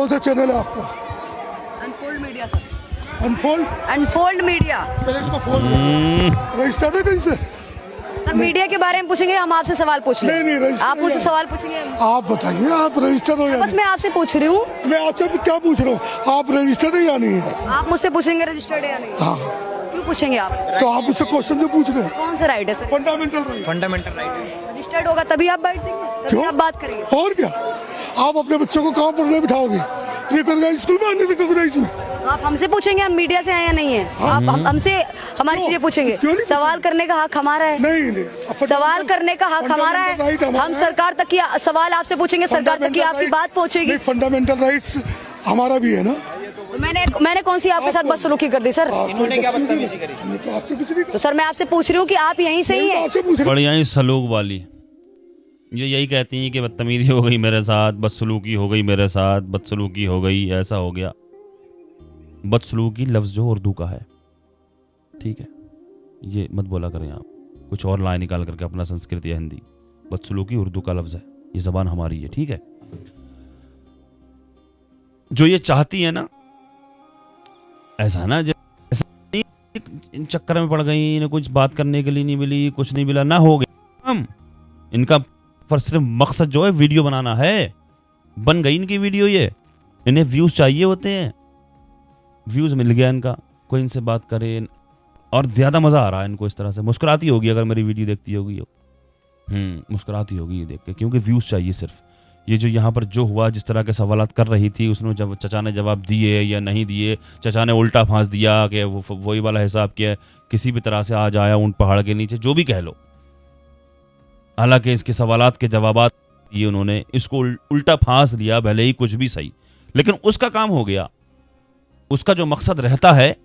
कौन सा चैनल है आपका? Unfold media sir. Unfold? Unfold media पहले इसका फोन रजिस्टर्ड है कहीं से? सर। मीडिया के बारे में पूछेंगे, हम आपसे सवाल पूछ नहीं, लें। register आप मुझसे नहीं। सवाल पूछेंगे। आप बताइए, आप रजिस्टर्ड हो या बस नहीं? मैं आपसे पूछ रही हूँ। मैं आपसे क्या पूछ रहा हूँ, आप रजिस्टर्ड है या नहीं है? आप मुझसे पूछेंगे रजिस्टर्ड है या नहीं। हाँ, क्यों पूछेंगे आप? तो आप मुझसे क्वेश्चन जो पूछ रहे हैं, कौन सा राइट है sir? Fundamental right. Fundamental right है। रजिस्टर्ड होगा तभी आप बैठ देंगे, तभी क्यों? आप बात करेंगे। और क्या, आप अपने बच्चों को कहाँ पढ़ने बिठाओगे? रिकॉग्नाइज स्कूल में, अनरिकॉग्नाइज में? तो आप हमसे पूछेंगे हम मीडिया से आए या नहीं है। आप हमसे हमारी क्यों? चीजें पूछेंगे। क्यों नहीं सवाल करने का हक हमारा है। नहीं नहीं, सवाल करने का हक हमारा है। हम सरकार तक की सवाल आपसे पूछेंगे, सरकार तक की आपकी बात पहुंचेगी। फंडामेंटल राइट्स हमारा भी है ना। मैंने कौन सी आपके साथ बदसलूकी कर दी सर? इन्होंने क्या बदतमीजी करी? हमने तो आपसे कुछ नहीं तो सर मैं आपसे पूछ रही हूँ कि आप यहीं से ही कहा, हैं। आपसे पूछ रहे बढ़िया ही सलूक वाली, ये यही कहती हैं कि बदतमीजी हो गई मेरे साथ, बदसलूकी हो गई मेरे साथ, बदसलूकी हो गई, ऐसा हो गया। बदसलूकी लफ्ज़ जो उर्दू का है, ठीक है, ये मत बोला करें आप कुछ और लाइन निकाल करके अपना संस्कृत या हिंदी। बदसलूकी उर्दू का लफ्ज़ है, ये ज़बान हमारी है, ठीक है। जो ये चाहती है ना, ऐसा ना ऐसा नहीं, इन चक्कर में पड़ गई, इन्हें कुछ बात करने के लिए नहीं मिली, कुछ नहीं मिला ना, हो गया हम इनका पर सिर्फ मकसद जो है वीडियो बनाना है। बन गई इनकी वीडियो, ये इन्हें व्यूज चाहिए होते हैं, व्यूज मिल गया इनका, कोई इनसे बात करे और ज्यादा मजा आ रहा है इनको। इस तरह से मुस्कुराती होगी अगर मेरी वीडियो देखती होगी, मुस्कुराती होगी ये देख के, क्योंकि व्यूज चाहिए सिर्फ। ये जो यहाँ पर जो हुआ, जिस तरह के सवालात कर रही थी, उसने जब चचा ने जवाब दिए या नहीं दिए, चचा ने उल्टा फांस दिया कि वही वाला हिसाब किया, किसी भी तरह से आज आया ऊंट पहाड़ के नीचे, जो भी कह लो। हालांकि इसके सवालात के जवाबात दिए उन्होंने, इसको उल्टा फांस लिया, भले ही कुछ भी सही, लेकिन उसका काम हो गया। उसका जो मकसद रहता है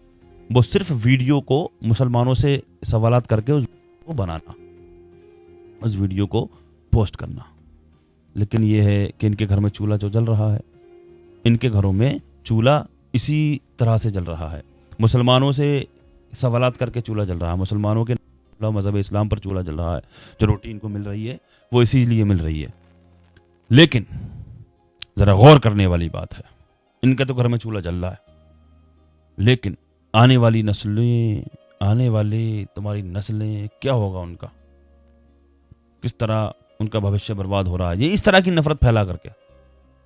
वो सिर्फ वीडियो को मुसलमानों से सवालात करके उस को बनाना, उस वीडियो को पोस्ट करना। लेकिन ये है कि इनके घर में चूल्हा जो जल रहा है, इनके घरों में चूल्हा इसी तरह से जल रहा है, मुसलमानों से सवालात करके चूल्हा जल रहा है, मुसलमानों के मज़हब इस्लाम पर चूल्हा जल रहा है। जो रोटी इनको मिल रही है वो इसीलिए मिल रही है। लेकिन ज़रा गौर करने वाली बात है, इनके तो घर में चूल्हा जल रहा है, लेकिन आने वाली नस्लें, आने वाले तुम्हारी नस्लें, क्या होगा उनका, किस तरह उनका भविष्य बर्बाद हो रहा है। ये इस तरह की नफरत फैला करके,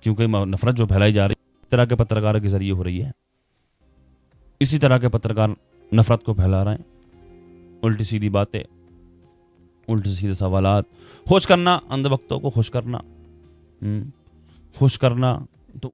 क्योंकि नफरत जो फैलाई जा रही है इस तरह के पत्रकारों के जरिए हो रही है। इसी तरह के पत्रकार नफरत को फैला रहे हैं, उल्टी सीधी बातें, उल्टे सीधे सवालात, खुश करना, अंधभक्तों को खुश करना, खुश करना,